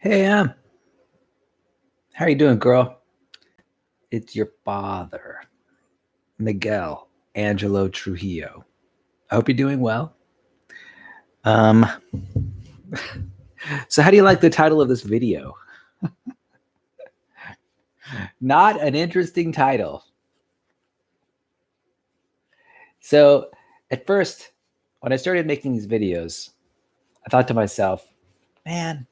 Hey, how you doing, girl? It's your father, Miguel Angelo Trujillo. I hope you're doing well. Um, so how do you like the title of this video? Not an interesting title. So at first, when I started making these videos, I thought to myself, man,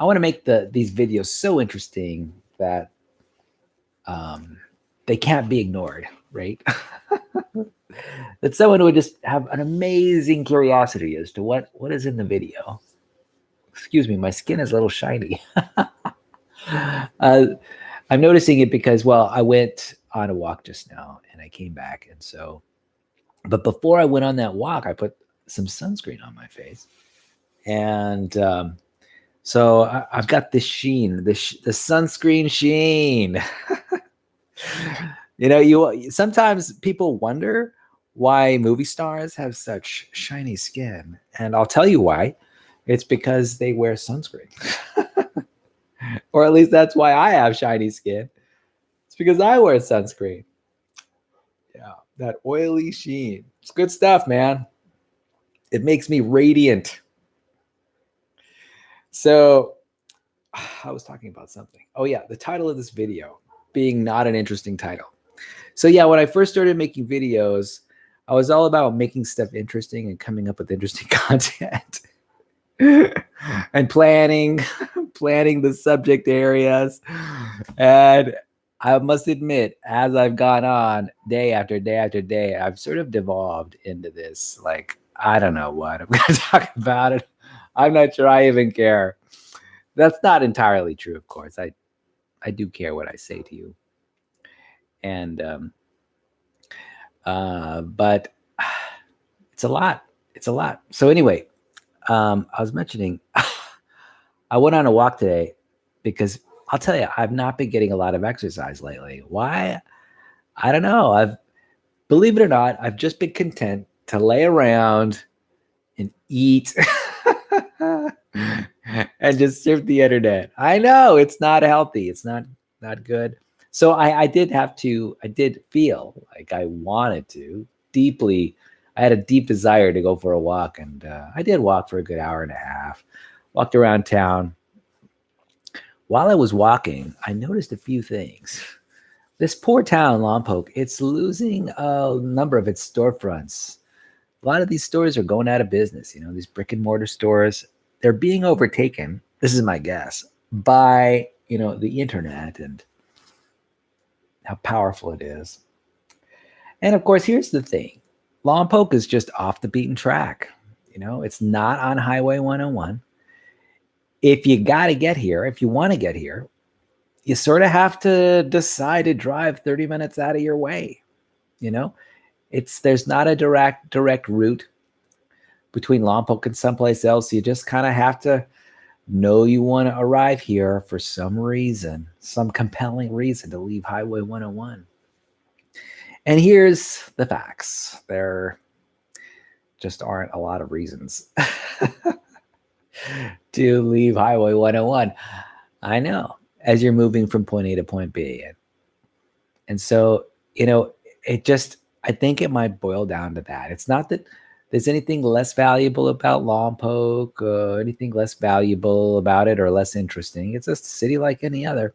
I want to make these videos so interesting that they can't be ignored, right? That someone would just have an amazing curiosity as to what is in the video. Excuse me, my skin is a little shiny. uh, I'm noticing it because, well, I went on a walk just now and I came back. And so, but before I went on that walk, I put some sunscreen on my face. And so I've got this sheen, the sunscreen sheen. You sometimes people wonder why movie stars have such shiny skin. And I'll tell you why. It's because they wear sunscreen. Or at least that's why I have shiny skin. It's because I wear sunscreen. Yeah, that oily sheen. It's good stuff, man. It makes me radiant. So, I was talking about something. Oh, yeah, the title of this video being not an interesting title. So, yeah, when I first started making videos, I was all about making stuff interesting and coming up with interesting content. And planning the subject areas. And I must admit, as I've gone on day after day after day, I've sort of devolved into this. Like, I don't know what I'm going to talk about it. I'm not sure I even care. That's not entirely true, of course. I do care what I say to you. And, but it's a lot. It's a lot. So, anyway, I was mentioning, I went on a walk today because I'll tell you, I've not been getting a lot of exercise lately. Why? I don't know. Believe it or not, I've just been content to lay around and eat and just surf the internet. I know it's not healthy. It's not good. So I did feel like I wanted to deeply. I had a deep desire to go for a walk, and I did walk for a good hour and a half. Walked around town. While I was walking, I noticed a few things. This poor town, Lompoc, it's losing a number of its storefronts. A lot of these stores are going out of business. These brick and mortar stores, they're being overtaken. This is my guess by the internet and how powerful it is. And of course, here's the thing: Lompoc is just off the beaten track. It's not on Highway 101. If you got to get here, if you want to get here, you sort of have to decide to drive 30 minutes out of your way. There's not a direct route between Lompoc and someplace else. You just kind of have to know you want to arrive here for some reason, some compelling reason to leave Highway 101. And here's the facts. There just aren't a lot of reasons to leave Highway 101. I know, as you're moving from point A to point B. And so, I think it might boil down to that. It's not that there's anything less valuable about Lompoc, anything less valuable about it or less interesting. It's just a city like any other.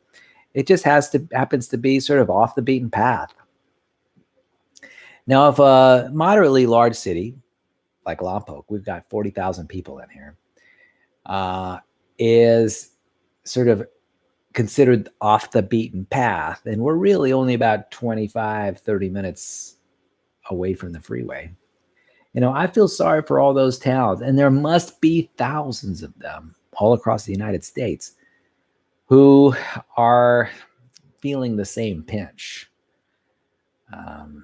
It just happens to be sort of off the beaten path. Now, if a moderately large city like Lompoc, we've got 40,000 people in here, is sort of considered off the beaten path, and we're really only about 25, 30 minutes away from the freeway. I feel sorry for all those towns, and there must be thousands of them all across the United States who are feeling the same pinch. And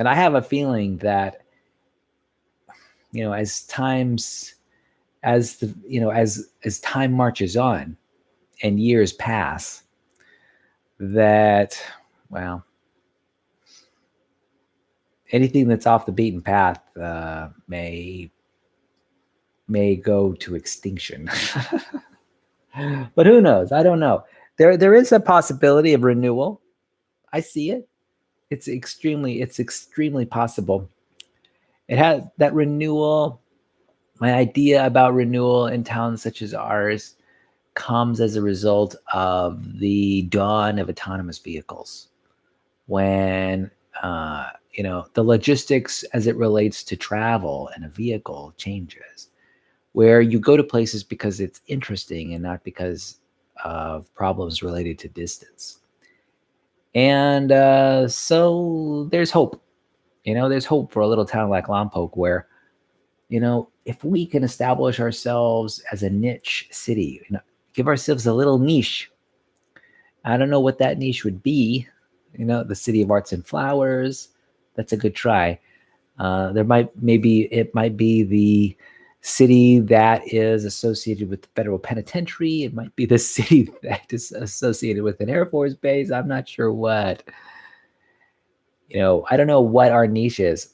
I have a feeling that, as time marches on and years pass, that, well, anything that's off the beaten path may go to extinction. But who knows? I don't know. There is a possibility of renewal. I see it. It's extremely possible. It has that renewal. My idea about renewal in towns such as ours comes as a result of the dawn of autonomous vehicles. When the logistics as it relates to travel and a vehicle changes, where you go to places because it's interesting and not because of problems related to distance. And so there's hope. There's hope for a little town like Lompoc where, if we can establish ourselves as a niche city, give ourselves a little niche. I don't know what that niche would be. The City of Arts and Flowers. That's a good try. It might be the city that is associated with the federal penitentiary. It might be the city that is associated with an Air Force base. I'm not sure what. I don't know what our niche is.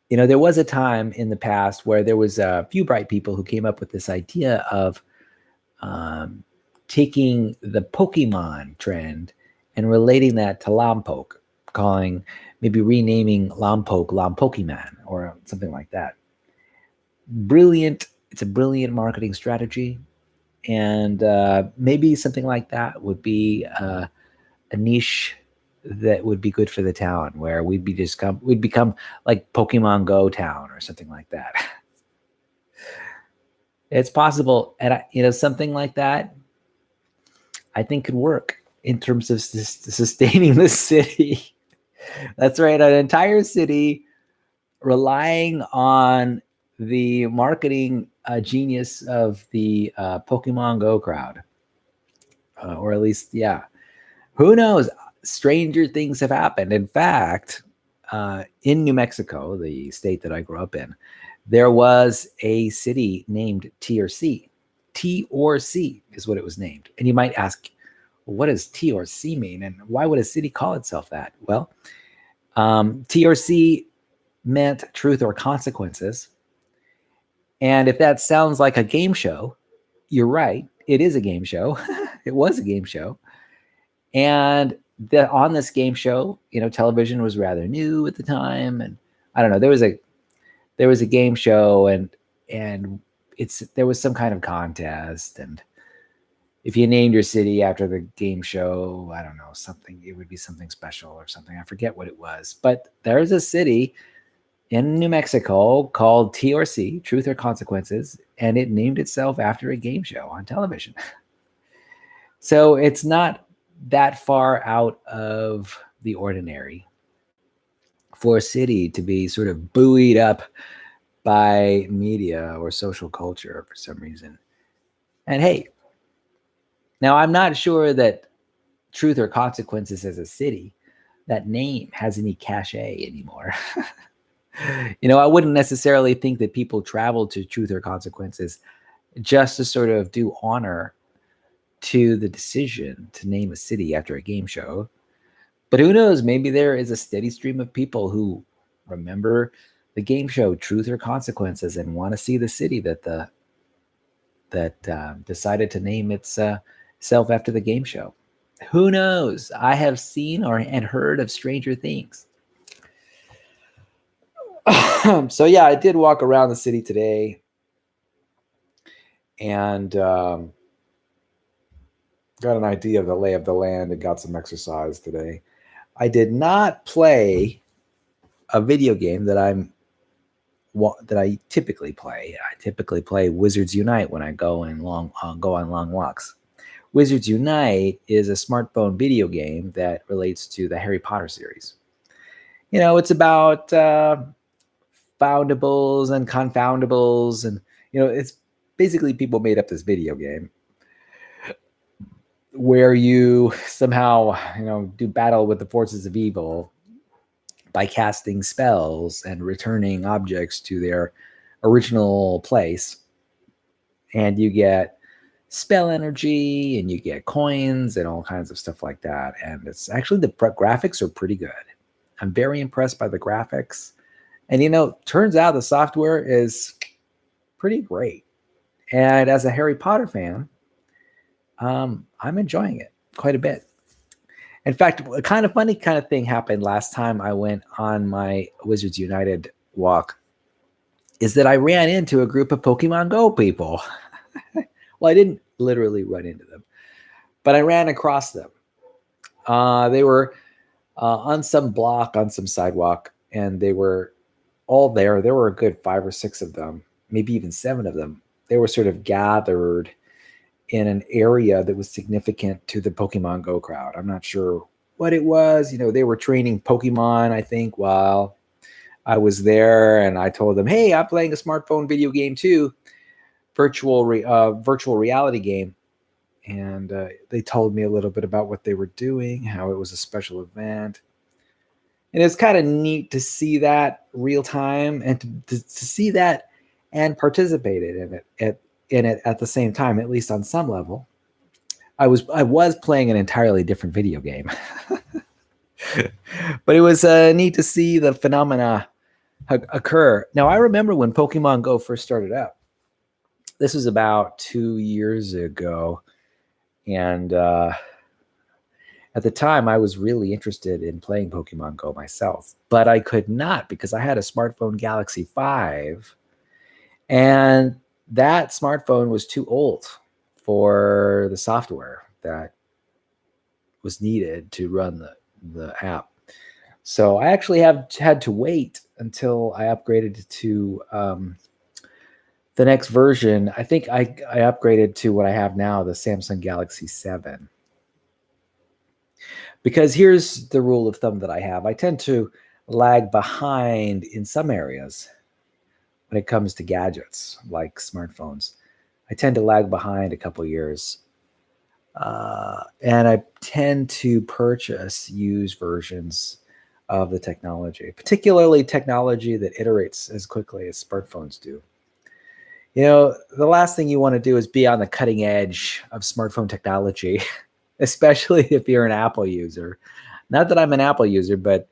There was a time in the past where there was a few bright people who came up with this idea of taking the Pokemon trend and relating that to Lompoc, maybe renaming Lompoc Lompokeman or something like that. Brilliant. It's a brilliant marketing strategy. And maybe something like that would be a niche that would be good for the town, where we'd become like Pokemon Go town or something like that. It's possible, and something like that, I think could work in terms of sustaining the city. That's right, an entire city relying on the marketing genius of the Pokemon Go crowd, or at least, yeah. Who knows? Stranger things have happened. In fact, in New Mexico, the state that I grew up in, there was a city named T or C. T or C is what it was named. And you might ask, well, what does T or C mean? And why would a city call itself that? Well, T or C meant truth or consequences. And if that sounds like a game show, you're right. It is a game show. It was a game show. And on this game show, television was rather new at the time. And I don't know, there was a game show, and there was some kind of contest. And if you named your city after the game show, I don't know, it would be something special or something. I forget what it was. But there's a city in New Mexico called T or C, Truth or Consequences, and it named itself after a game show on television. So it's not that far out of the ordinary for a city to be sort of buoyed up by media or social culture for some reason. And hey, now I'm not sure that Truth or Consequences as a city, that name, has any cachet anymore. I wouldn't necessarily think that people travel to Truth or Consequences just to sort of do honor to the decision to name a city after a game show. But who knows? Maybe there is a steady stream of people who remember the game show Truth or Consequences and want to see the city that decided to name itself after the game show. Who knows? I have seen and heard of stranger things. So yeah, I did walk around the city today, and got an idea of the lay of the land and got some exercise today. I did not play a video game that I typically play. I typically play Wizards Unite when I go on long walks. Wizards Unite is a smartphone video game that relates to the Harry Potter series. It's about foundables and confoundables, and it's basically people made up this video game where you somehow do battle with the forces of evil by casting spells and returning objects to their original place. And you get spell energy, and you get coins and all kinds of stuff like that. And it's actually, the graphics are pretty good. I'm very impressed by the graphics. And turns out the software is pretty great. And as a Harry Potter fan, I'm enjoying it quite a bit. In fact, a kind of funny kind of thing happened last time I went on my Wizards United walk is that I ran into a group of Pokemon Go people. Well, I didn't literally run into them, but I ran across them. They were on some block, on some sidewalk, and they were all there. There were a good 5 or 6 of them, maybe even 7 of them. They were sort of gathered in an area that was significant to the Pokemon Go crowd. I'm not sure what it was. They were training Pokemon, I think, while I was there, and I told them, "Hey, I'm playing a smartphone video game too, virtual reality game." And they told me a little bit about what they were doing, how it was a special event, and it's kind of neat to see that real time and to see that and participated in it at the same time, at least on some level. I was playing an entirely different video game, but it was neat to see the phenomena occur. Now, I remember when Pokemon Go first started up. This was about 2 years ago, and at the time, I was really interested in playing Pokemon Go myself, but I could not because I had a smartphone Galaxy 5, and that smartphone was too old for the software that was needed to run the app. So I actually had to wait until I upgraded to the next version. I think I upgraded to what I have now, the Samsung Galaxy 7. Because here's the rule of thumb that I have. I tend to lag behind in some areas when it comes to gadgets like smartphones. I tend to lag behind a couple years. And I tend to purchase used versions of the technology, particularly technology that iterates as quickly as smartphones do. The last thing you want to do is be on the cutting edge of smartphone technology, especially if you're an Apple user. Not that I'm an Apple user, but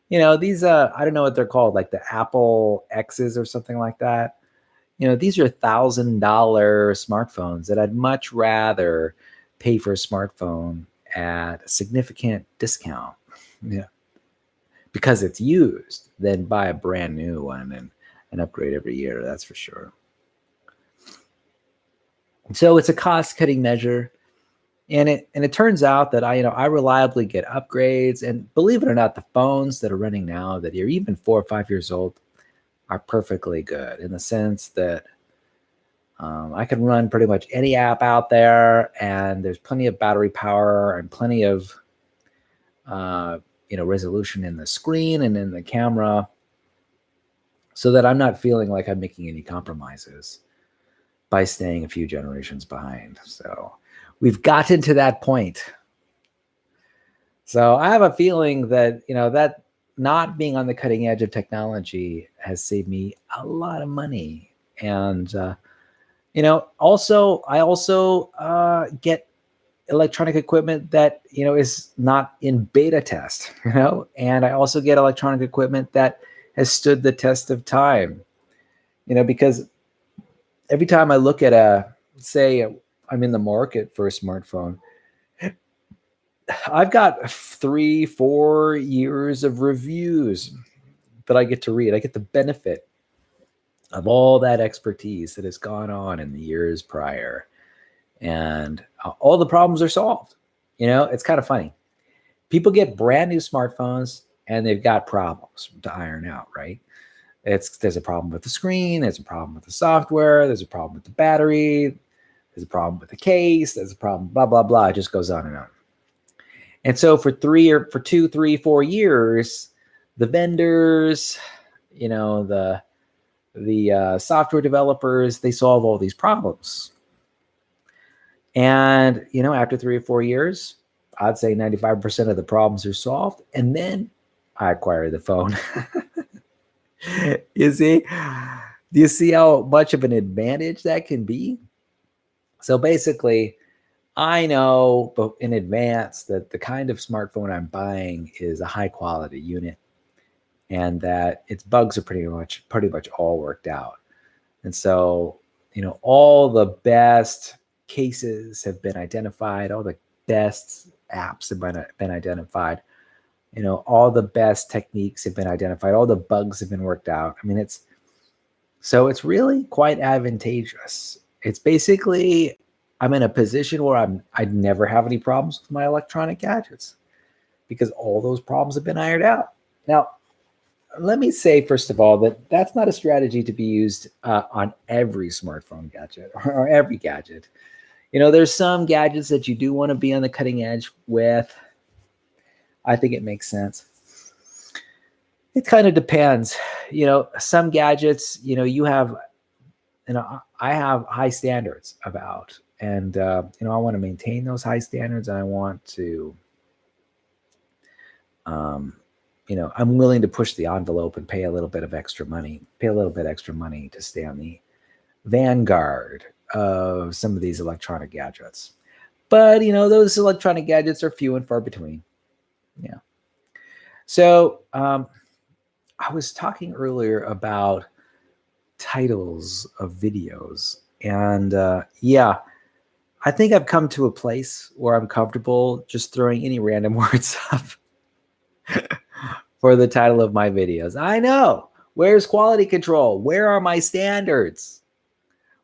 these I don't know what they're called, like the Apple X's or something like that. These are $1,000 smartphones that I'd much rather pay for a smartphone at a significant discount, because it's used, than buy a brand new one and upgrade every year. That's for sure. So it's a cost-cutting measure, and it turns out that I reliably get upgrades, and believe it or not, the phones that are running now that are even 4 or 5 years old are perfectly good in the sense that I can run pretty much any app out there, and there's plenty of battery power and plenty of resolution in the screen and in the camera, so that I'm not feeling like I'm making any compromises by staying a few generations behind. So we've gotten to that point. So I have a feeling that that not being on the cutting edge of technology has saved me a lot of money. And I also get electronic equipment that is not in beta test, and I also get electronic equipment that has stood the test of time, because every time I look at say I'm in the market for a smartphone, I've got 3-4 years of reviews that I get to read. I get the benefit of all that expertise that has gone on in the years prior, and all the problems are solved. It's kind of funny. People get brand new smartphones and they've got problems to iron out, right? There's a problem with the screen, there's a problem with the software, there's a problem with the battery, there's a problem with the case, there's a problem, blah, blah, blah. It just goes on and on. And so for 2, 3, 4 years, the vendors, the software developers, they solve all these problems. And, after 3 or 4 years, I'd say 95% of the problems are solved. And then I acquire the phone. You see? Do you see how much of an advantage that can be? So basically, I know in advance that the kind of smartphone I'm buying is a high quality unit, and that its bugs are pretty much all worked out. And so, all the best cases have been identified, all the best apps have been identified, all the best techniques have been identified, all the bugs have been worked out. I mean, it's really quite advantageous. It's basically, I'm in a position where I'd never have any problems with my electronic gadgets because all those problems have been ironed out. Now, let me say, first of all, that that's not a strategy to be used on every smartphone gadget or every gadget. There's some gadgets that you do want to be on the cutting edge with. I think it makes sense. It kind of depends. Some gadgets, you have, I have high standards about, and, I want to maintain those high standards. And I want to, I'm willing to push the envelope and pay a little bit extra money to stay on the vanguard of some of these electronic gadgets. But, those electronic gadgets are few and far between. Yeah. So, I was talking earlier about titles of videos, and I think I've come to a place where I'm comfortable just throwing any random words up for the title of my videos. I know. Where's quality control? Where are my standards?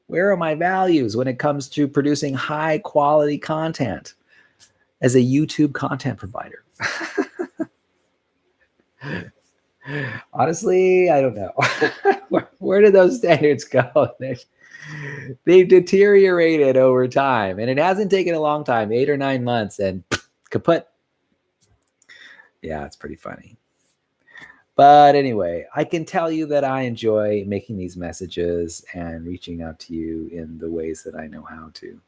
Where are my values when it comes to producing high quality content as a YouTube content provider? Honestly, I don't know. Where did those standards go? They've deteriorated over time, and it hasn't taken a long time, 8 or 9 months, and kaput. Yeah, it's pretty funny. But anyway, I can tell you that I enjoy making these messages and reaching out to you in the ways that I know how to.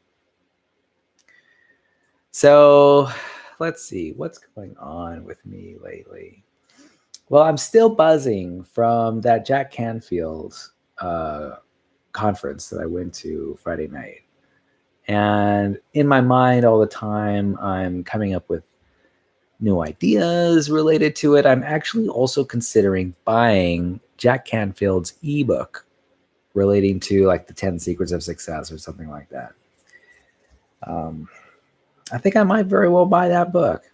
So let's see, what's going on with me lately? Well, I'm still buzzing from that Jack Canfield conference that I went to Friday night. And in my mind all the time, I'm coming up with new ideas related to it. I'm actually also considering buying Jack Canfield's ebook relating to like the 10 Secrets of Success or something like that. I think I might very well buy that book.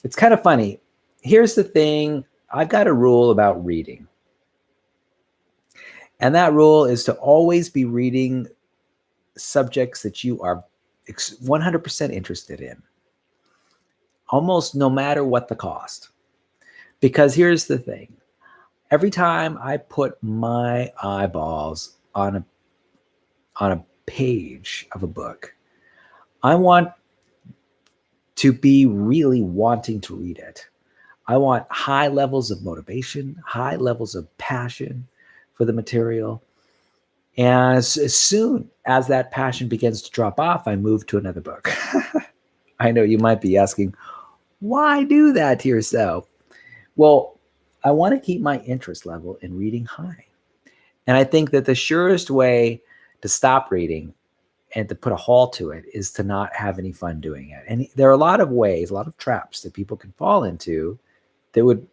It's kind of funny. Here's the thing. I've got a rule about reading. And that rule is to always be reading subjects that you are 100% interested in, almost no matter what the cost. Because here's the thing. Every time I put my eyeballs on a page of a book, I want to be really wanting to read it. I want high levels of motivation, high levels of passion for the material. And as soon as that passion begins to drop off, I move to another book. I know you might be asking, why do that to yourself? Well, I want to keep my interest level in reading high. And I think that the surest way to stop reading and to put a halt to it is to not have any fun doing it. And there are a lot of ways, a lot of traps that people can fall into that would,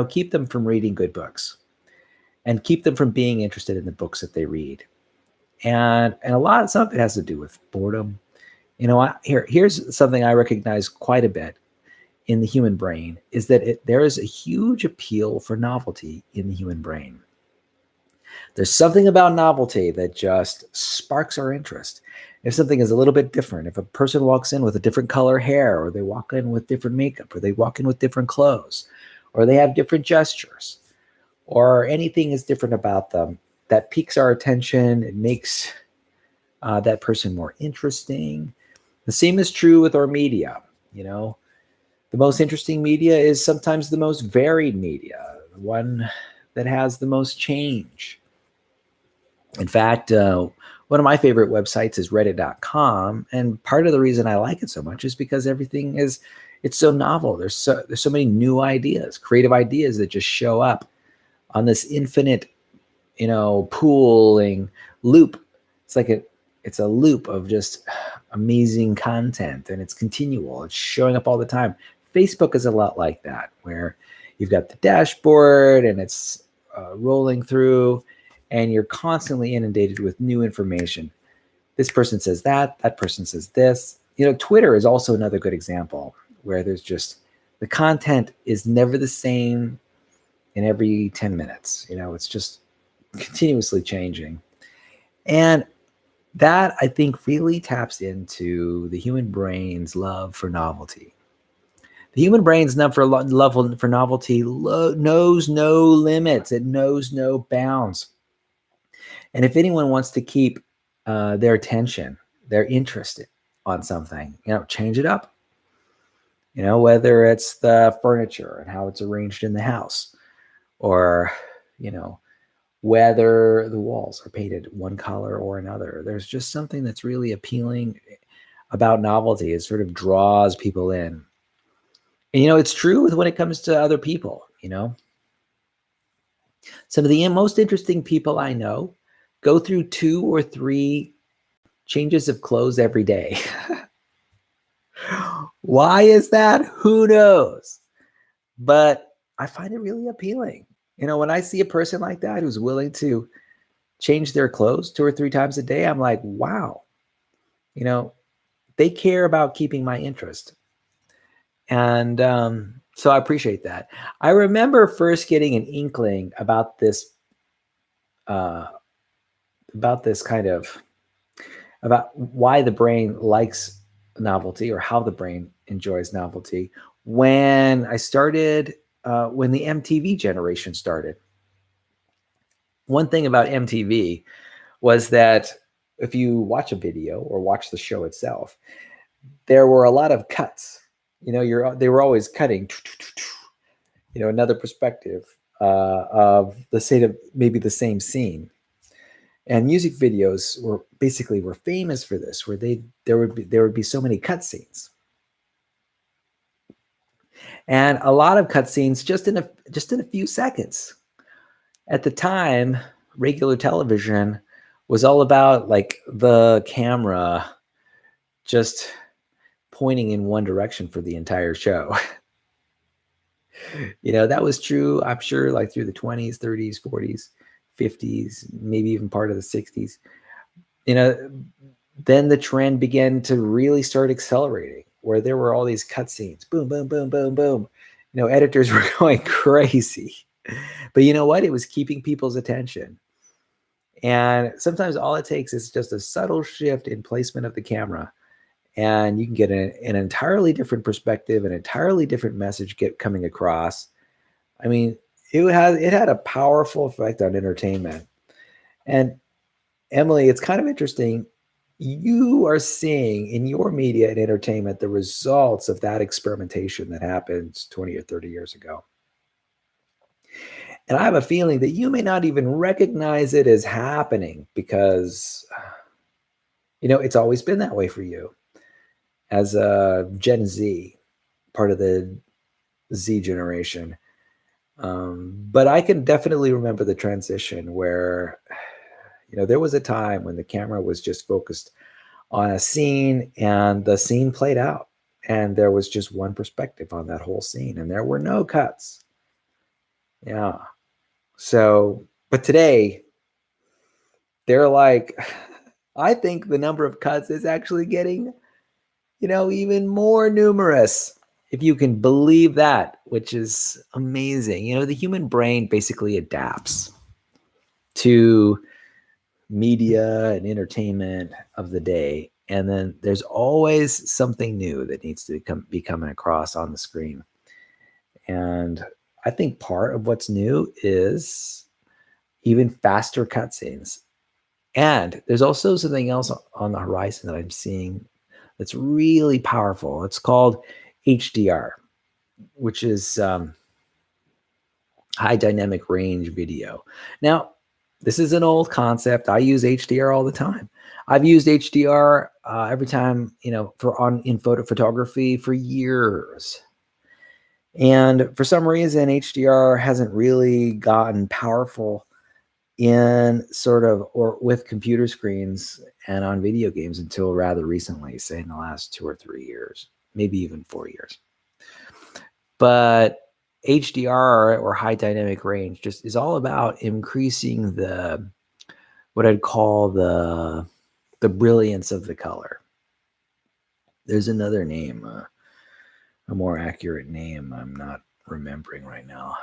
keep them from reading good books and keep them from being interested in the books that they read. And some of it has to do with boredom. Here's something I recognize quite a bit in the human brain is that there is a huge appeal for novelty in the human brain. There's something about novelty that just sparks our interest. If something is a little bit different, if a person walks in with a different color hair, or they walk in with different makeup, or they walk in with different clothes, or they have different gestures, or anything is different about them, that piques our attention. It makes that person more interesting. The same is true with our media. The most interesting media is sometimes the most varied media, the one that has the most change. In fact, one of my favorite websites is reddit.com. And part of the reason I like it so much is because it's so novel. There's so many new ideas, creative ideas that just show up on this infinite, pooling loop. It's a loop of just amazing content, and it's continual. It's showing up all the time. Facebook is a lot like that, where you've got the dashboard and it's rolling through, and you're constantly inundated with new information. This person says that person says this. Twitter is also another good example where there's just the content is never the same in every 10 minutes. It's just continuously changing. And that, I think, really taps into the human brain's love for novelty. The human brain's love for novelty knows no limits. It knows no bounds. And if anyone wants to keep their attention, their interest on something, change it up. Whether it's the furniture and how it's arranged in the house, or, whether the walls are painted one color or another. There's just something that's really appealing about novelty. It sort of draws people in. And, it's true when it comes to other people. Some of the most interesting people I know go through 2 or 3 changes of clothes every day. Why is that? Who knows? But I find it really appealing. When I see a person like that who's willing to change their clothes 2 or 3 times a day, I'm like, wow, they care about keeping my interest. And so I appreciate that. I remember first getting an inkling about this about why the brain likes novelty, or how the brain enjoys novelty, when I started, when the MTV generation started. One thing about MTV was that if you watch a video or watch the show itself, there were a lot of cuts. They were always cutting, another perspective of maybe the same scene. And music videos were famous for this, where there would be so many cutscenes, and a lot of cutscenes just in a few seconds. At the time, regular television was all about like the camera just pointing in one direction for the entire show. That was true, I'm sure, like through the 20s, 30s, 40s, 50s, maybe even part of the 60s. Then the trend began to really start accelerating, where there were all these cutscenes, boom, boom, boom, boom, boom. Editors were going crazy. But you know what? It was keeping people's attention. And sometimes all it takes is just a subtle shift in placement of the camera, and you can get an entirely different perspective, an entirely different message coming across. I mean, it had a powerful effect on entertainment. And Emily, it's kind of interesting. You are seeing in your media and entertainment the results of that experimentation that happened 20 or 30 years ago. And I have a feeling that you may not even recognize it as happening, because, it's always been that way for you as a Gen Z, part of the Z generation. But I can definitely remember the transition where, there was a time when the camera was just focused on a scene, and the scene played out, and there was just one perspective on that whole scene, and there were no cuts. Yeah. So, but today, they're like, I think the number of cuts is actually getting, even more numerous, if you can believe that, which is amazing. The human brain basically adapts to media and entertainment of the day. And then there's always something new that needs to be coming across on the screen. And I think part of what's new is even faster cutscenes. And there's also something else on the horizon that I'm seeing that's really powerful. It's called HDR, which is high dynamic range video. Now, this is an old concept. I use HDR all the time. I've used HDR every time, in photo photography for years. And for some reason, HDR hasn't really gotten powerful in sort of, or with computer screens and on video games until rather recently, say in the last 2 or 3 years, maybe even 4 years. But HDR, or high dynamic range, just is all about increasing the what I'd call the brilliance of the color. There's another name, a more accurate name I'm not remembering right now,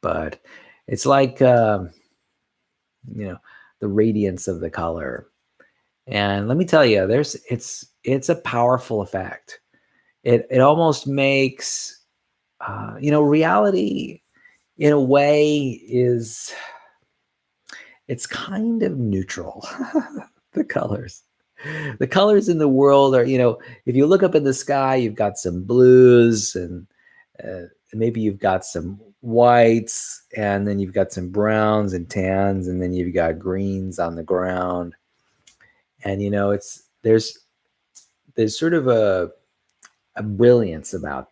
but it's like the radiance of the color. And let me tell you, it's a powerful effect. It almost makes reality in a way it's kind of neutral. The colors in the world are, if you look up in the sky, you've got some blues and maybe you've got some whites, and then you've got some browns and tans, and then you've got greens on the ground. And there's sort of a brilliance about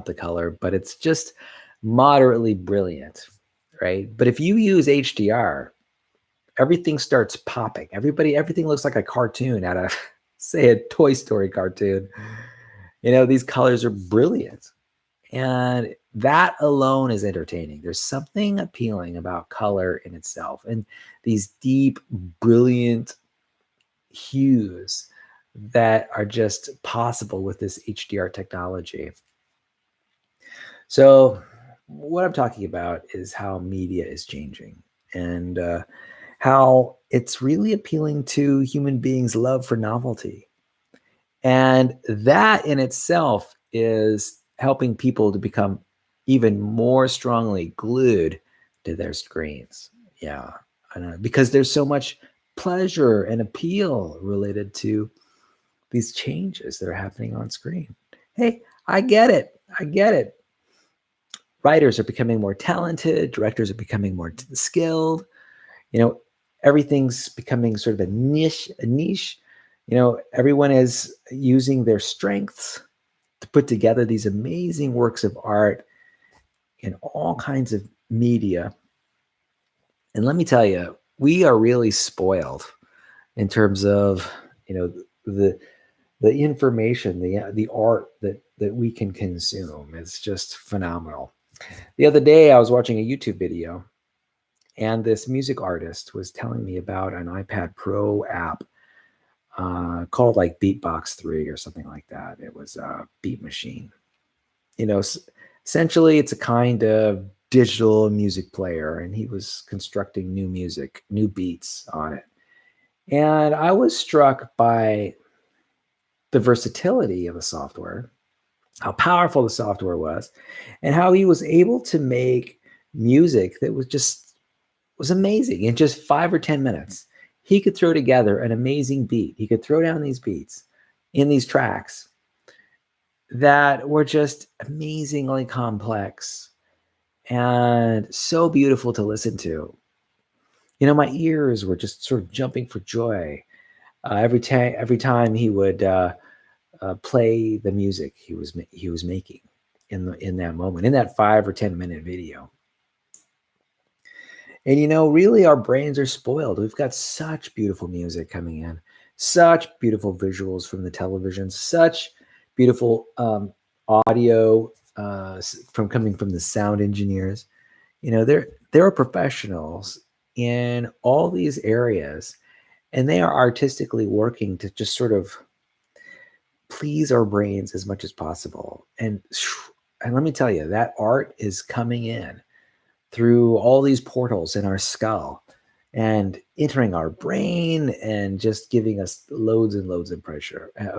the color, but it's just moderately brilliant, right? But if you use HDR, everything starts popping. Everything looks like a cartoon out of, say, a Toy Story cartoon. These colors are brilliant. And that alone is entertaining. There's something appealing about color in itself. And these deep, brilliant hues that are just possible with this HDR technology. So what I'm talking about is how media is changing, and how it's really appealing to human beings' love for novelty. And that in itself is helping people to become even more strongly glued to their screens. Yeah, I know, because there's so much pleasure and appeal related to these changes that are happening on screen. Hey, I get it. Writers are becoming more talented, directors are becoming more skilled. Everything's becoming sort of a niche. Everyone is using their strengths to put together these amazing works of art in all kinds of media. And let me tell you, we are really spoiled in terms of, the information, the art that we can consume. It's just phenomenal. The other day, I was watching a YouTube video, and this music artist was telling me about an iPad Pro app called like Beatbox 3 or something like that. It was a beat machine. Essentially, it's a kind of digital music player, and he was constructing new music, new beats on it. And I was struck by the versatility of the software, how powerful the software was, and how he was able to make music that was amazing. In just 5 or 10 minutes, he could throw together an amazing beat. He could throw down these beats in these tracks that were just amazingly complex and so beautiful to listen to. My ears were just sort of jumping for joy every time he would play the music he was making in that moment, in that 5 or 10 minute video. And really, our brains are spoiled. We've got such beautiful music coming in, such beautiful visuals from the television, such beautiful audio coming from the sound engineers. There are professionals in all these areas, and they are artistically working to just sort of please our brains as much as possible. And let me tell you, that art is coming in through all these portals in our skull and entering our brain and just giving us loads and loads of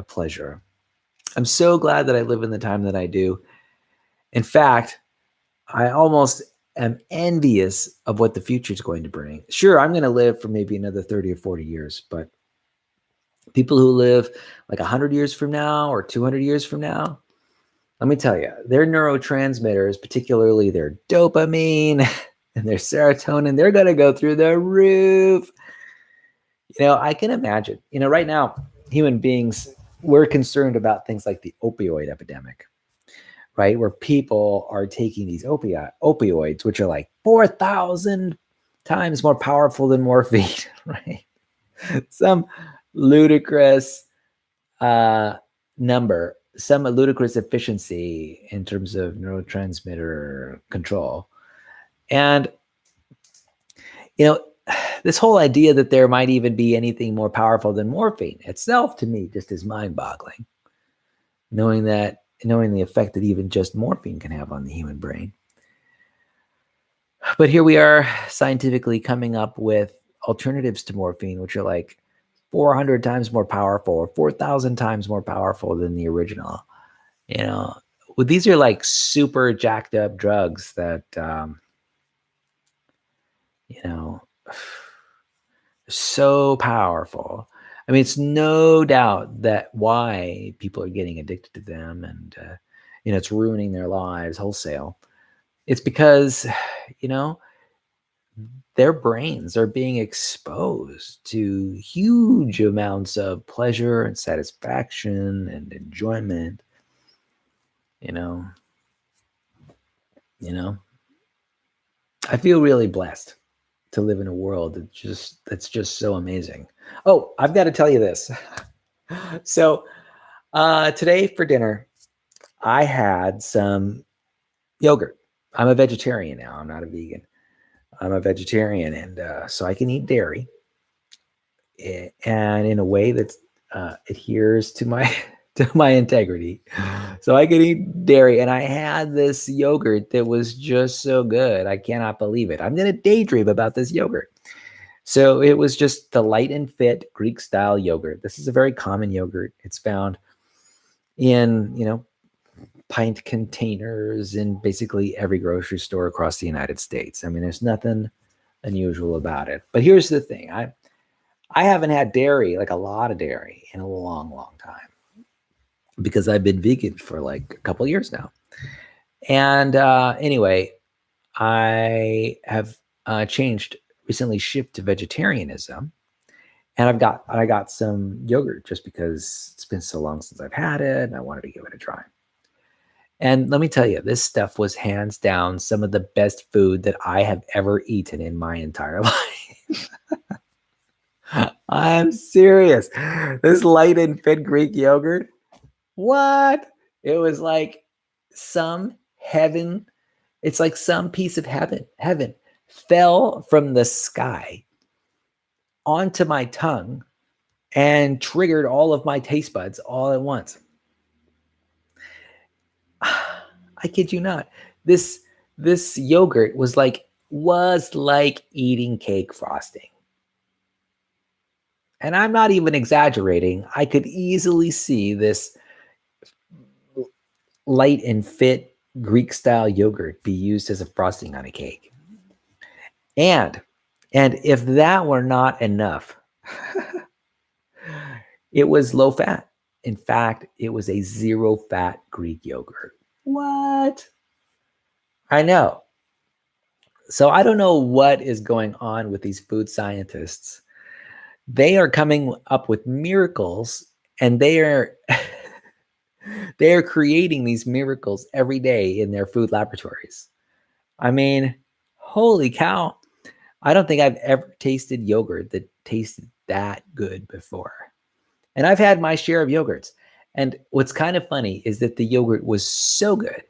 pleasure. I'm so glad that I live in the time that I do. In fact, I almost am envious of what the future is going to bring. Sure, I'm going to live for maybe another 30 or 40 years, but people who live like 100 years from now or 200 years from now, let me tell you, their neurotransmitters, particularly their dopamine and their serotonin, they're going to go through the roof. I can imagine, right now, human beings, we're concerned about things like the opioid epidemic, right? Where people are taking these opioids, which are like 4,000 times more powerful than morphine, right? Some ludicrous number, some ludicrous efficiency in terms of neurotransmitter control. And, this whole idea that there might even be anything more powerful than morphine itself, to me, just is mind-boggling. Knowing the effect that even just morphine can have on the human brain. But here we are scientifically coming up with alternatives to morphine, which are like 400 times more powerful or 4,000 times more powerful than the original. Well, these are like super jacked up drugs that, so powerful. I mean, it's no doubt that why people are getting addicted to them, and it's ruining their lives wholesale. It's because, their brains are being exposed to huge amounts of pleasure and satisfaction and enjoyment. I feel really blessed to live in a world that's just so amazing. Oh, I've got to tell you this. So today for dinner, I had some yogurt. I'm a vegetarian now. I'm not a vegan. I'm a vegetarian, and so I can eat dairy, and in a way that adheres to my to my integrity. So I can eat dairy, and I had this yogurt that was just so good. I cannot believe it. I'm going to daydream about this yogurt. So it was just the Light and Fit Greek style yogurt. This is a very common yogurt. It's found in, pint containers in basically every grocery store across the United States. I mean, there's nothing unusual about it. But here's the thing. I haven't had dairy, like a lot of dairy, in a long, long time, because I've been vegan for like a couple of years now. And anyway, I have recently shifted to vegetarianism, and I got some yogurt just because it's been so long since I've had it, and I wanted to give it a try. And let me tell you, this stuff was hands down some of the best food that I have ever eaten in my entire life. I'm serious. This Light and Fit Greek yogurt, what? It was like some heaven. It's like some piece of heaven fell from the sky onto my tongue and triggered all of my taste buds all at once. I kid you not. This yogurt was like eating cake frosting. And I'm not even exaggerating. I could easily see this Light and Fit Greek style yogurt be used as a frosting on a cake. And if that were not enough, it was low fat. In fact, it was a 0 fat Greek yogurt. What? I know. So I don't know what is going on with these food scientists. They are coming up with miracles, and they are creating these miracles every day in their food laboratories. I mean, holy cow. I don't think I've ever tasted yogurt that tasted that good before. And I've had my share of yogurts. And what's kind of funny is that the yogurt was so good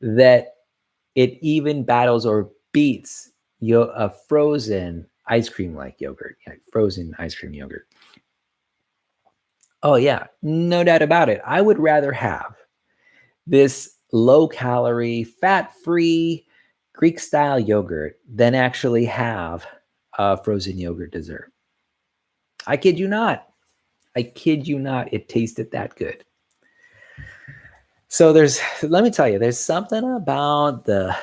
that it even battles or beats a frozen ice cream like yogurt, frozen ice cream yogurt. Oh yeah, no doubt about it. I would rather have this low calorie, fat free Greek style yogurt than actually have a frozen yogurt dessert. I kid you not. It tasted that good. So let me tell you, there's something about the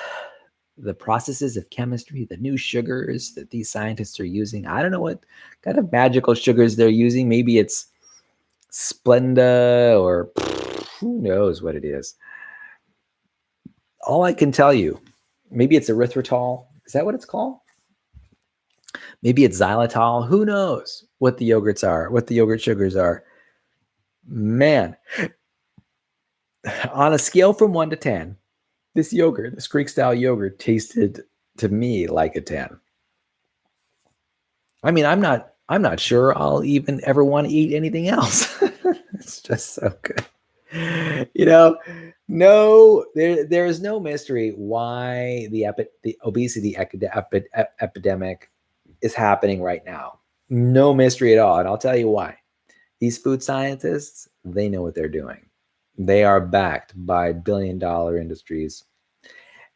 processes of chemistry, the new sugars that these scientists are using. I don't know what kind of magical sugars they're using. Maybe it's Splenda, or who knows what it is. All I can tell you, maybe it's erythritol. Is that what it's called? Maybe it's xylitol. Who knows what the yogurts are, what the yogurt sugars are. Man, on a scale from 1 to 10, this Greek style yogurt tasted to me like a 10. I mean, I'm not sure I'll even ever want to eat anything else. It's just so good. There is no mystery why the obesity epidemic is happening right now. No mystery at all. And I'll tell you why. These food scientists, they know what they're doing. They are backed by billion-dollar industries,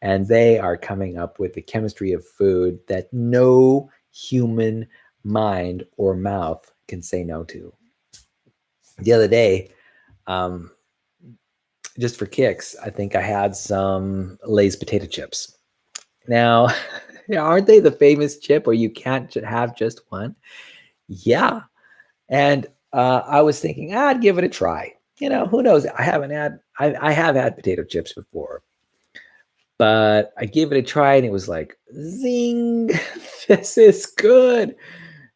and they are coming up with the chemistry of food that no human mind or mouth can say no to. The other day, just for kicks, I think I had some Lay's potato chips. Now, aren't they the famous chip where you can't have just one? Yeah. And I was thinking I'd give it a try. Who knows? I have had potato chips before, but I gave it a try and it was like, zing, this is good.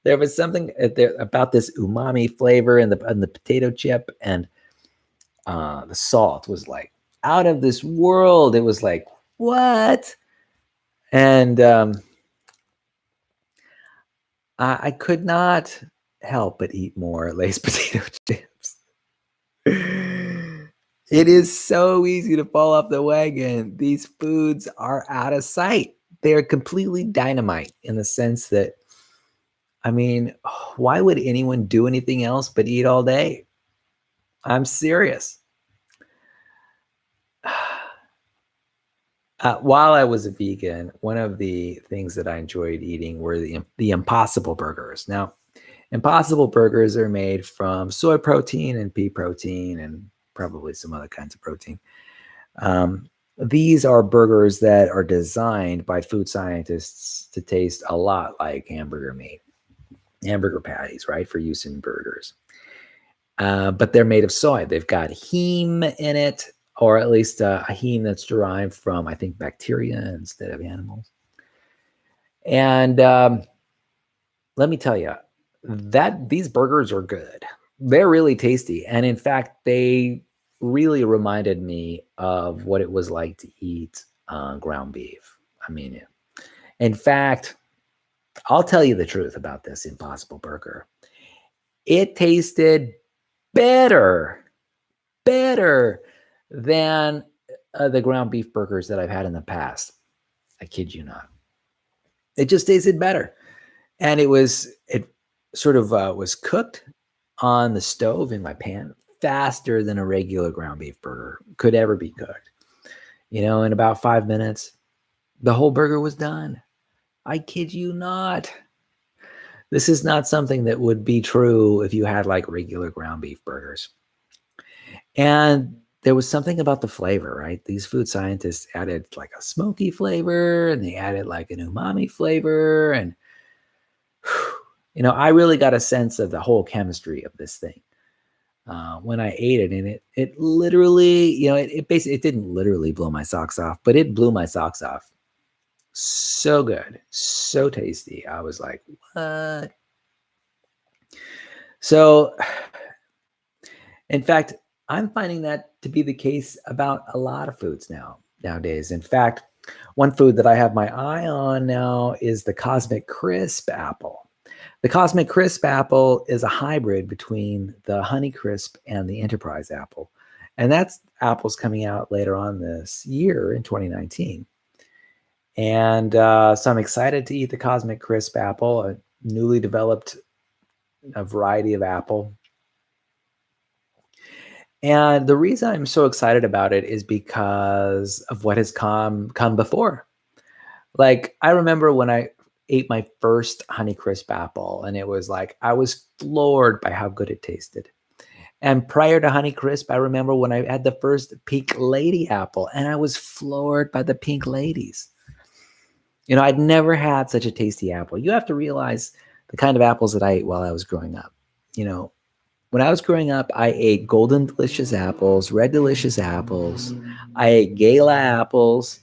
There was something about this umami flavor in the potato chip, and the salt was like out of this world. It was like, what? And I could not help but eat more Lay's potato chips. It is so easy to fall off the wagon. These foods are out of sight. They're completely dynamite in the sense that, I mean, why would anyone do anything else but eat all day? I'm serious. While I was a vegan, one of the things that I enjoyed eating were the Impossible Burgers. Now, Impossible Burgers are made from soy protein and pea protein and probably some other kinds of protein. These are burgers that are designed by food scientists to taste a lot like hamburger meat, hamburger patties, right, for use in burgers. But they're made of soy. They've got heme in it, or at least a heme that's derived from, I think, bacteria instead of animals. And let me tell you, that these burgers are good. They're really tasty. And in fact, they really reminded me of what it was like to eat ground beef. I mean, in fact, I'll tell you the truth about this Impossible Burger. It tasted better than the ground beef burgers that I've had in the past. I kid you not. It just tasted better. And it sort of was cooked on the stove in my pan faster than a regular ground beef burger could ever be cooked. In about 5 minutes, the whole burger was done. I kid you not. This is not something that would be true if you had like regular ground beef burgers. And there was something about the flavor, right? These food scientists added like a smoky flavor, and they added like an umami flavor. And, I really got a sense of the whole chemistry of this thing when I ate it. And it literally, it basically, it didn't literally blow my socks off, but it blew my socks off. So good, so tasty. I was like, what? So, in fact, I'm finding that to be the case about a lot of foods nowadays. In fact, one food that I have my eye on now is the Cosmic Crisp apple. The Cosmic Crisp apple is a hybrid between the Honeycrisp and the Enterprise apple. And that's apples coming out later on this year in 2019. And so I'm excited to eat the Cosmic Crisp apple, a newly developed variety of apple. And the reason I'm so excited about it is because of what has come before. Like, I remember when I ate my first Honeycrisp apple, and it was like, I was floored by how good it tasted. And prior to Honeycrisp, I remember when I had the first Pink Lady apple, and I was floored by the Pink Ladies. I'd never had such a tasty apple. You have to realize the kind of apples that I ate while I was growing up. When I was growing up, I ate Golden Delicious apples, Red Delicious apples. I ate Gala apples,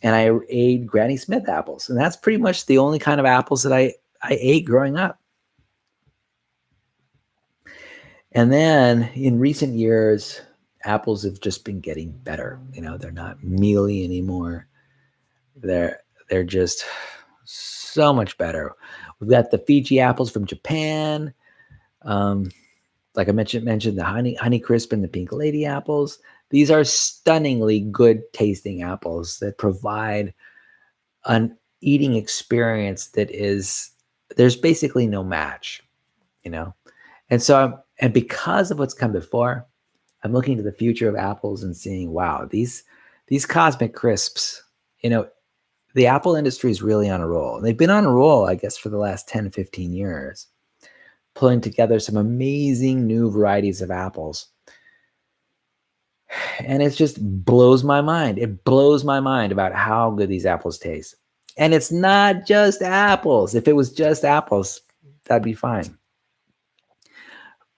and I ate Granny Smith apples. And that's pretty much the only kind of apples that I ate growing up. And then in recent years, apples have just been getting better. They're not mealy anymore. They're just so much better. We've got the Fiji apples from Japan. Like I mentioned the Honeycrisp and the Pink Lady apples. These are stunningly good tasting apples that provide an eating experience that is, there's basically no match, you know? And so and because of what's come before, I'm looking to the future of apples and seeing, wow, these cosmic crisps, you know, the Apple industry is really on a roll. And they've been on a roll, I guess, for the last 10, 15 years, pulling together some amazing new varieties of apples. And it just blows my mind. It blows my mind about how good these apples taste. And it's not just apples. If it was just apples, that'd be fine.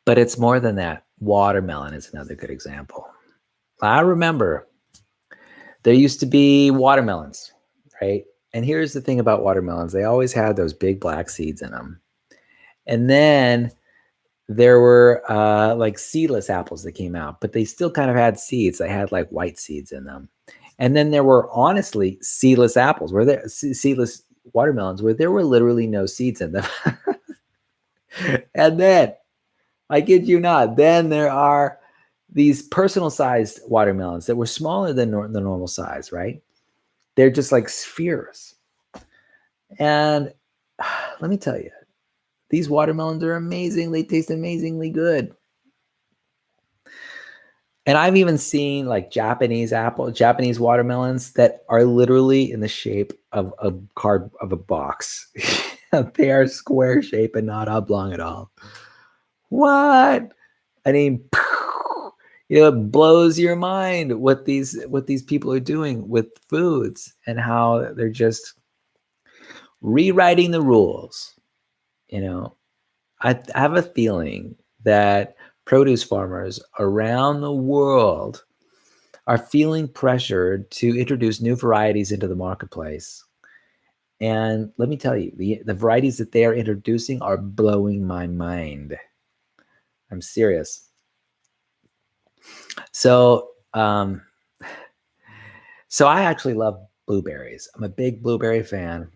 But it's more than that. Watermelon is another good example. I remember there used to be watermelons, right? And here's the thing about watermelons. They always had those big black seeds in them. And then there were like seedless apples that came out, but they still kind of had seeds. They had like white seeds in them. And then there were honestly seedless apples, where there seedless watermelons where there were literally no seeds in them. And then, I kid you not, then there are these personal sized watermelons that were smaller than the normal size, right? They're just like spheres. And let me tell you, these watermelons are amazing. They taste amazingly good. And I've even seen like Japanese watermelons that are literally in the shape of a box. They are square shape and not oblong at all. What? I mean, it blows your mind what these people are doing with foods and how they're just rewriting the rules. I have a feeling that produce farmers around the world are feeling pressured to introduce new varieties into the marketplace. And let me tell you, the varieties that they are introducing are blowing my mind. I'm serious. So I actually love blueberries. I'm a big blueberry fan.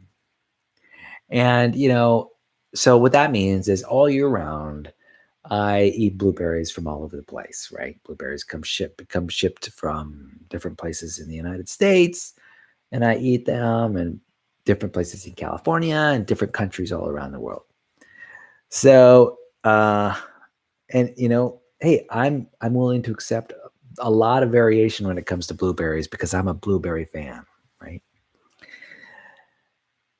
And, so what that means is all year round, I eat blueberries from all over the place, right? Blueberries come shipped from different places in the United States, and I eat them in different places in California and different countries all around the world. So, and hey, I'm willing to accept a lot of variation when it comes to blueberries because I'm a blueberry fan, right?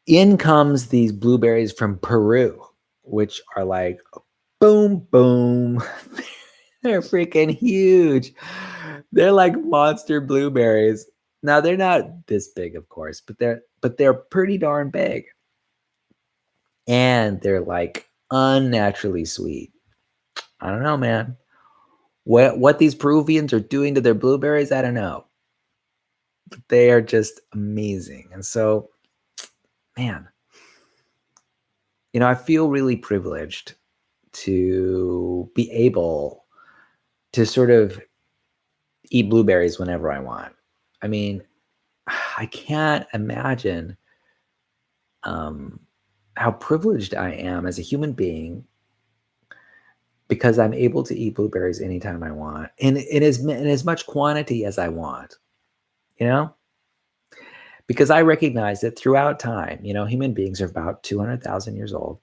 In comes these blueberries from Peru, which are like boom, boom. They're freaking huge. They're like monster blueberries. Now they're not this big, of course, but they're pretty darn big. And they're like unnaturally sweet. I don't know, man. What these Peruvians are doing to their blueberries, I don't know. But they are just amazing. And so, man, I feel really privileged to be able to sort of eat blueberries whenever I want. I mean, I can't imagine how privileged I am as a human being because I'm able to eat blueberries anytime I want in as much quantity as I want, because I recognize that throughout time, human beings are about 200,000 years old.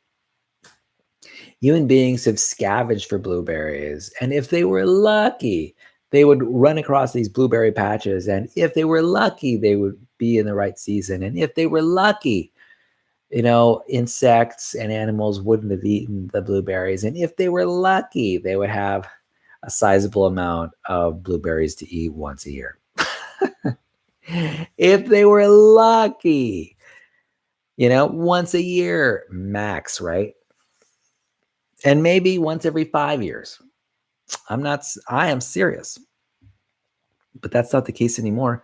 Human beings have scavenged for blueberries, and if they were lucky, they would run across these blueberry patches, and if they were lucky, they would be in the right season, and if they were lucky, insects and animals wouldn't have eaten the blueberries, and if they were lucky, they would have a sizable amount of blueberries to eat once a year. If they were lucky, once a year max, right? And maybe once every 5 years. I am serious. But that's not the case anymore.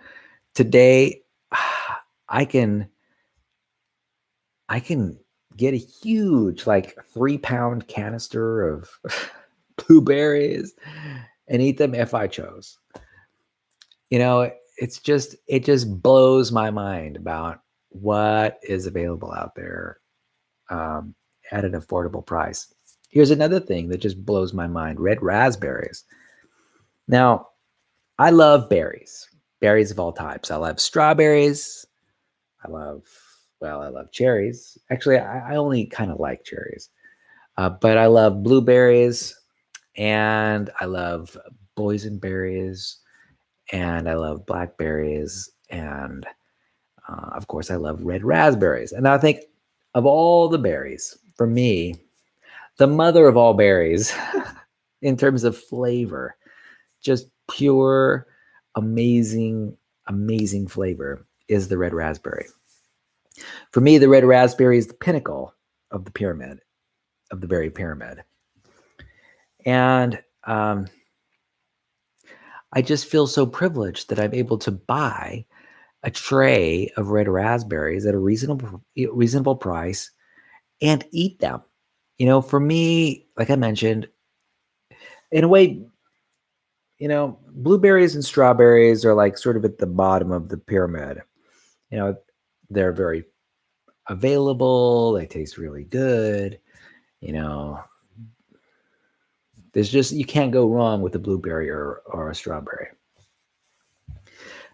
Today, I can get a huge, like 3-pound canister of blueberries and eat them if I chose. It just blows my mind about what is available out there at an affordable price. Here's another thing that just blows my mind: red raspberries. Now, I love berries of all types. I love strawberries. I love well, I love cherries. Actually, I only kind of like cherries, but I love blueberries, and I love boysenberries, and I love blackberries, and of course, I love red raspberries. And I think of all the berries, for me, the mother of all berries, in terms of flavor, just pure, amazing, amazing flavor, is the red raspberry. For me, the red raspberry is the pinnacle of the pyramid, of the berry pyramid. And I just feel so privileged that I'm able to buy a tray of red raspberries at a reasonable price and eat them. For me, like I mentioned, in a way, blueberries and strawberries are like sort of at the bottom of the pyramid. They're very available, they taste really good. There's just, you can't go wrong with a blueberry or a strawberry.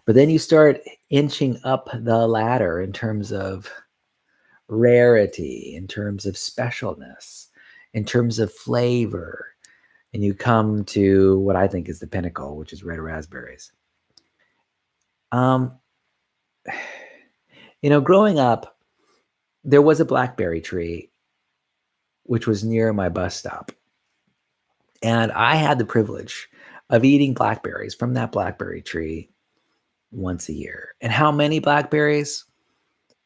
But then you start inching up the ladder in terms of rarity, in terms of specialness, in terms of flavor, and you come to what I think is the pinnacle, which is red raspberries. Growing up, there was a blackberry tree which was near my bus stop. And I had the privilege of eating blackberries from that blackberry tree once a year. And how many blackberries?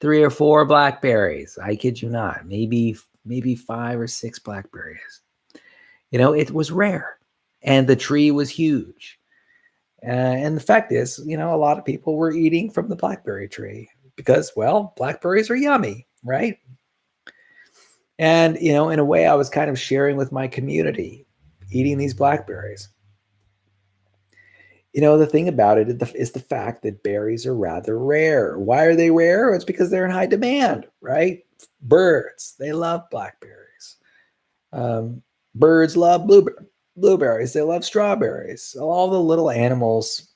3 or 4 blackberries. I kid you not. Maybe 5 or 6 blackberries. It was rare. And the tree was huge. And the fact is, a lot of people were eating from the blackberry tree because, well, blackberries are yummy, right? And, in a way, I was kind of sharing with my community, eating these blackberries. The thing about it is the fact that berries are rather rare. Why are they rare? It's because they're in high demand, right? Birds, they love blackberries. Birds love blueberries. They love strawberries. All the little animals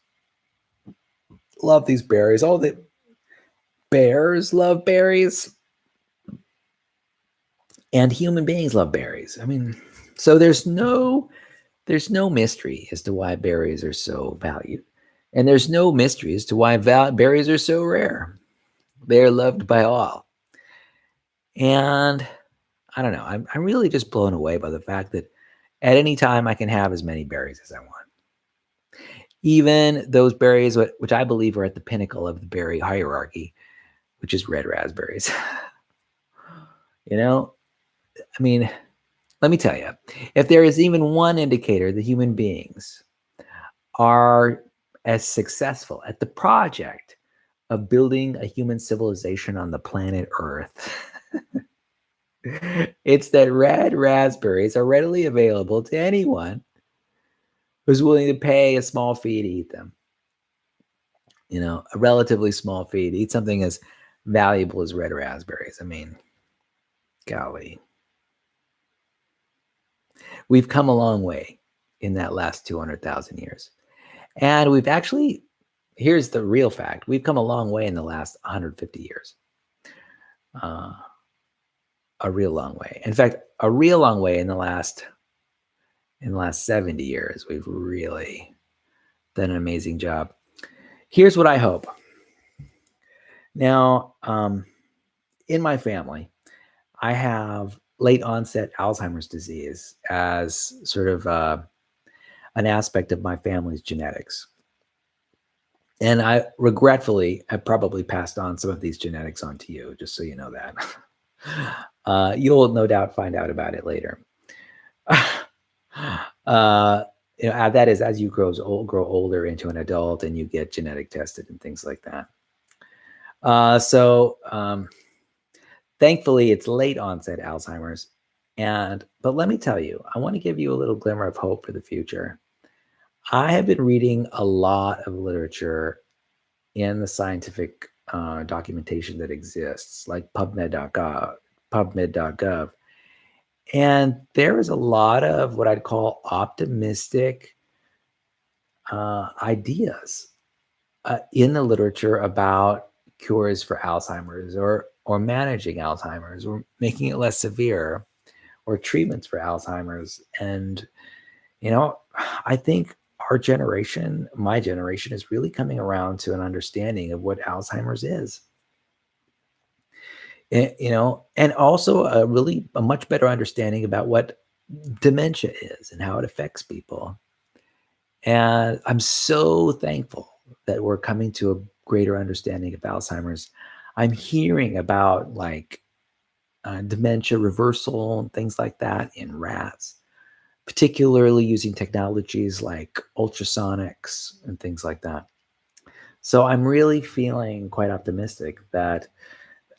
love these berries. All the bears love berries. And human beings love berries. I mean, so there's no mystery as to why berries are so valued. And there's no mystery as to why berries are so rare. They're loved by all. And I don't know. I'm really just blown away by the fact that at any time I can have as many berries as I want. Even those berries, which I believe are at the pinnacle of the berry hierarchy, which is red raspberries. I mean, let me tell you, if there is even one indicator that human beings are as successful at the project of building a human civilization on the planet Earth, it's that red raspberries are readily available to anyone who's willing to pay a small fee to eat them. A relatively small fee to eat something as valuable as red raspberries. I mean, golly. We've come a long way in that last 200,000 years. And we've actually, here's the real fact, we've come a long way in the last 150 years. A real long way. In fact, a real long way in the last 70 years. We've really done an amazing job. Here's what I hope. Now, in my family, I have late onset Alzheimer's disease as sort of an aspect of my family's genetics. And I regretfully have probably passed on some of these genetics onto you, just so you know that. You'll no doubt find out about it later. That is as you grow older into an adult and you get genetic tested and things like that. So thankfully, it's late onset Alzheimer's. But let me tell you, I want to give you a little glimmer of hope for the future. I have been reading a lot of literature in the scientific documentation that exists, like PubMed.gov. And there is a lot of what I'd call optimistic ideas in the literature about cures for Alzheimer's, or or managing Alzheimer's or making it less severe or treatments for Alzheimer's. And, I think our generation, my generation, is really coming around to an understanding of what Alzheimer's is. And also a much better understanding about what dementia is and how it affects people. And I'm so thankful that we're coming to a greater understanding of Alzheimer's. I'm hearing about like dementia reversal and things like that in rats, particularly using technologies like ultrasonics and things like that. So I'm really feeling quite optimistic that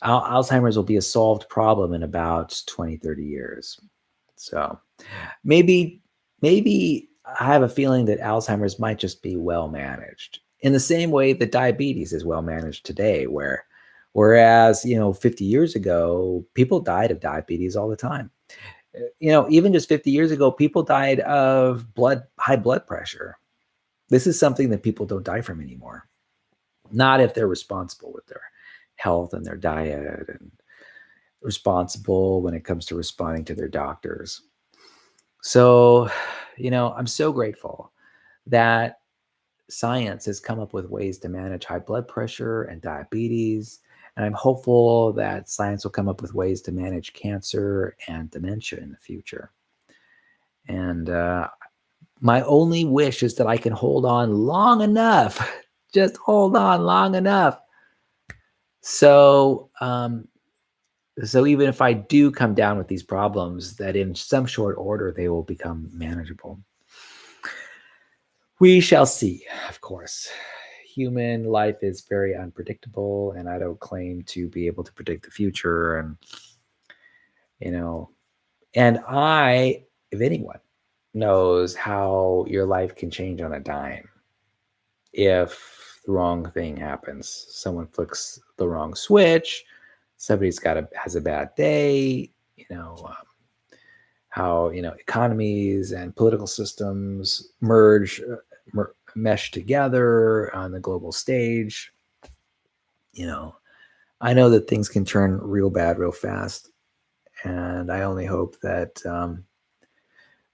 Alzheimer's will be a solved problem in about 20, 30 years. So maybe I have a feeling that Alzheimer's might just be well managed in the same way that diabetes is well managed today, whereas 50 years ago, people died of diabetes all the time. Even just 50 years ago, people died of high blood pressure. This is something that people don't die from anymore. Not if they're responsible with their health and their diet and responsible when it comes to responding to their doctors. So, I'm so grateful that science has come up with ways to manage high blood pressure and diabetes. And I'm hopeful that science will come up with ways to manage cancer and dementia in the future. And my only wish is that I can hold on long enough, just hold on long enough. So even if I do come down with these problems, that in some short order, they will become manageable. We shall see, of course. Human life is very unpredictable, and I don't claim to be able to predict the future. And, I, if anyone, knows how your life can change on a dime. If the wrong thing happens, someone flicks the wrong switch, somebody's has a bad day, how economies and political systems mesh together on the global stage. I know that things can turn real bad real fast, and I only hope that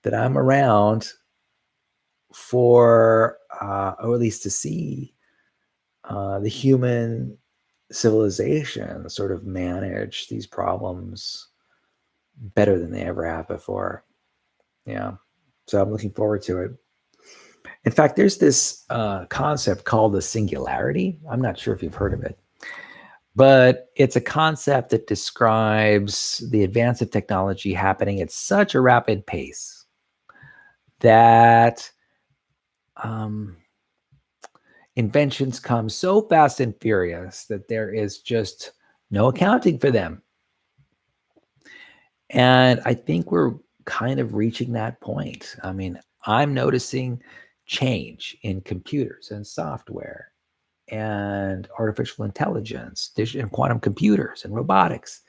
that I'm around for or at least to see the human civilization sort of manage these problems better than they ever have before. Yeah. So I'm looking forward to it. In fact, there's this concept called the singularity. I'm not sure if you've heard of it, but it's a concept that describes the advance of technology happening at such a rapid pace that inventions come so fast and furious that there is just no accounting for them. And I think we're kind of reaching that point. I mean, I'm noticing change in computers and software and artificial intelligence and quantum computers and robotics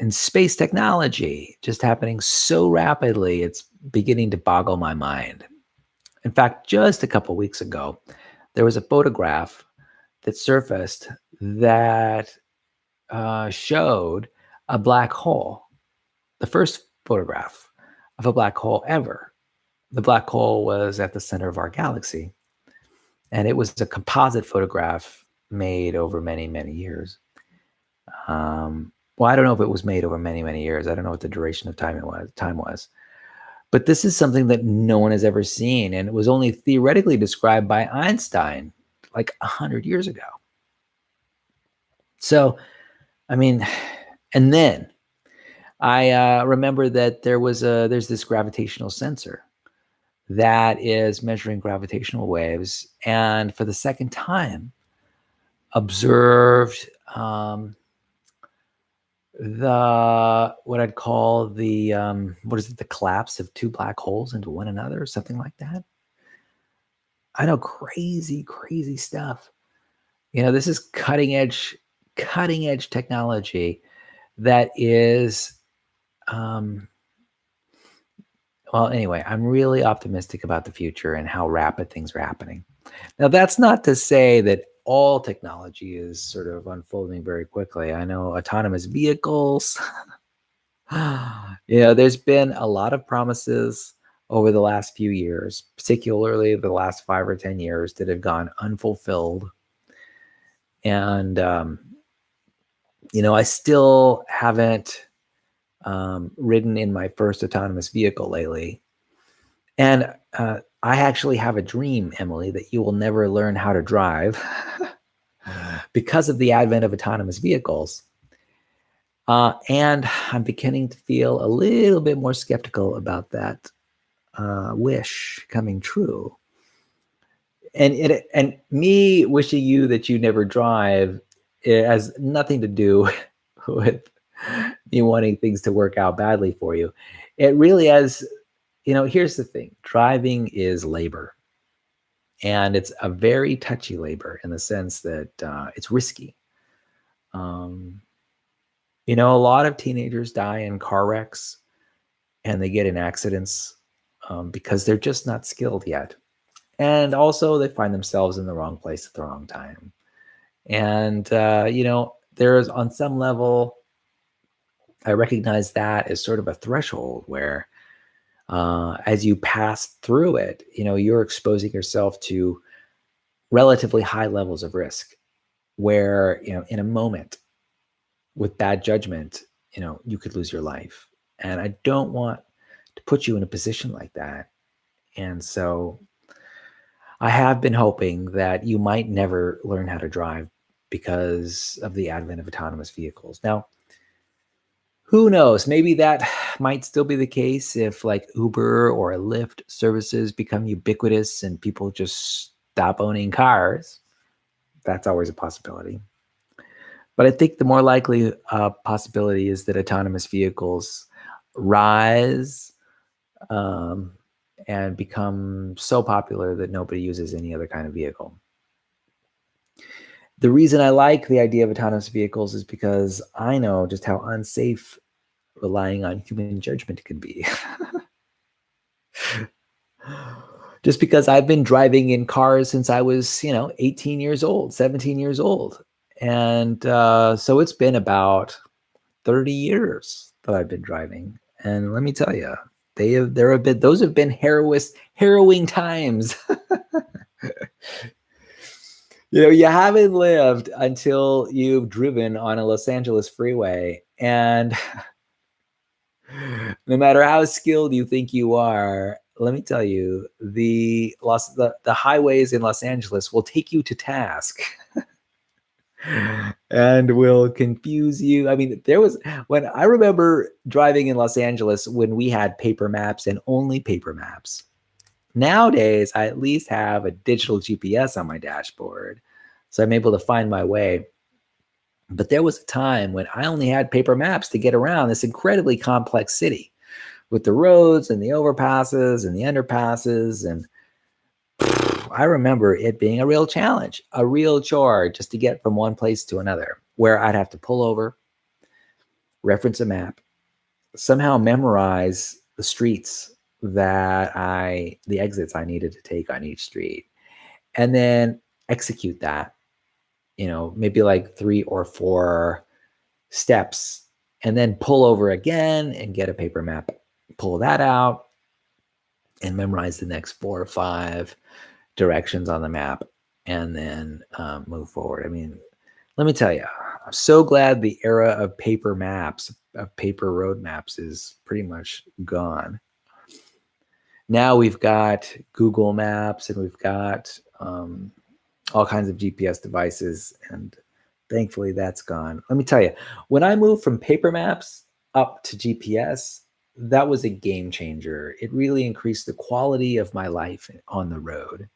and space technology just happening so rapidly, it's beginning to boggle my mind. In fact, just a couple weeks ago, there was a photograph that surfaced that showed a black hole, the first photograph of a black hole ever. The black hole was at the center of our galaxy, and it was a composite photograph made over many, many years. Well, I don't know if it was made over many, many years. I don't know what the duration of time was. But this is something that no one has ever seen, and it was only theoretically described by Einstein like 100 years ago. So, I mean, and then I remember that there's this gravitational sensor that is measuring gravitational waves, and for the second time observed what I'd call the collapse of two black holes into one another, or something like that. I know, crazy stuff. This is cutting edge technology that is well, anyway, I'm really optimistic about the future and how rapid things are happening. Now, that's not to say that all technology is sort of unfolding very quickly. I know autonomous vehicles. There's been a lot of promises over the last few years, particularly the last 5 or 10 years, that have gone unfulfilled. And, I still haven't ridden in my first autonomous vehicle lately. And I actually have a dream, Emily, that you will never learn how to drive because of the advent of autonomous vehicles. And I'm beginning to feel a little bit more skeptical about that wish coming true. And me wishing you that you never drive, it has nothing to do with me wanting things to work out badly for you. It really has, here's the thing. Driving is labor. And it's a very touchy labor in the sense that it's risky. A lot of teenagers die in car wrecks and they get in accidents because they're just not skilled yet. And also they find themselves in the wrong place at the wrong time. And, there's on some level, I recognize that as sort of a threshold where as you pass through it, you're exposing yourself to relatively high levels of risk where, in a moment with bad judgment, you could lose your life. And I don't want to put you in a position like that. And so I have been hoping that you might never learn how to drive because of the advent of autonomous vehicles. Now, who knows? Maybe that might still be the case if like Uber or Lyft services become ubiquitous and people just stop owning cars. That's always a possibility. But I think the more likely possibility is that autonomous vehicles rise and become so popular that nobody uses any other kind of vehicle. The reason I like the idea of autonomous vehicles is because I know just how unsafe relying on human judgment can be. Just because I've been driving in cars since I was, 18 years old, 17 years old. And so it's been about 30 years that I've been driving. And let me tell you, those have been harrowing times. You haven't lived until you've driven on a Los Angeles freeway. And no matter how skilled you think you are, let me tell you, the highways in Los Angeles will take you to task. And will confuse you. I mean, when I remember driving in Los Angeles when we had paper maps and only paper maps. Nowadays, I at least have a digital GPS on my dashboard, so I'm able to find my way. But there was a time when I only had paper maps to get around this incredibly complex city with the roads and the overpasses and the underpasses. And I remember it being a real challenge, a real chore just to get from one place to another, where I'd have to pull over, reference a map, somehow memorize the streets the exits I needed to take on each street, and then execute that, maybe like 3 or 4 steps, and then pull over again and get a paper map, pull that out, and memorize the next 4 or 5 directions on the map, and then move forward. I mean, let me tell you, I'm so glad the era of paper maps, of paper road maps, is pretty much gone. Now we've got Google Maps and we've got all kinds of GPS devices, and thankfully that's gone. Let me tell you, when I moved from paper maps up to GPS, that was a game changer. It really increased the quality of my life on the road.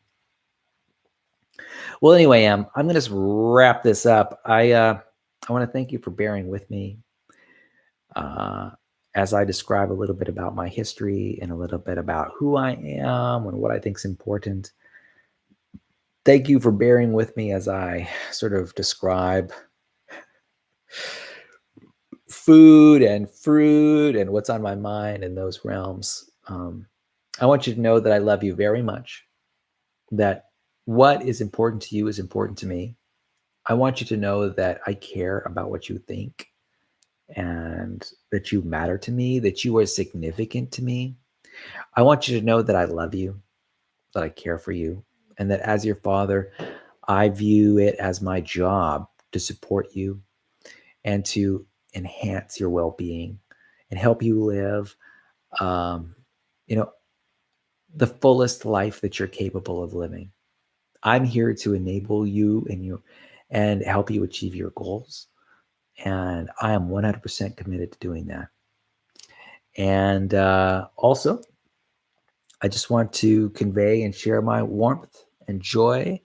Well, anyway, I'm going to wrap this up. I want to thank you for bearing with me as I describe a little bit about my history and a little bit about who I am and what I think is important. Thank you for bearing with me as I sort of describe food and fruit and what's on my mind in those realms. I want you to know that I love you very much, that what is important to you is important to me. I want you to know that I care about what you think and that you matter to me, that you are significant to me. I want you to know that I love you, that I care for you, and that as your father, I view it as my job to support you and to enhance your well-being and help you live, um, you know, the fullest life that you're capable of living. I'm here to enable you and help you achieve your goals. And I am 100% committed to doing that. And also, I just want to convey and share my warmth and joy,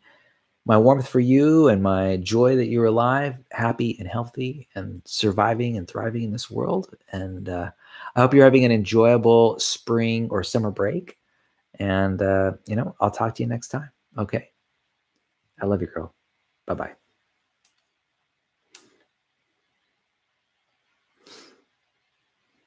my warmth for you and my joy that you're alive, happy and healthy and surviving and thriving in this world. And I hope you're having an enjoyable spring or summer break. And, I'll talk to you next time. Okay. I love you, girl. Bye bye.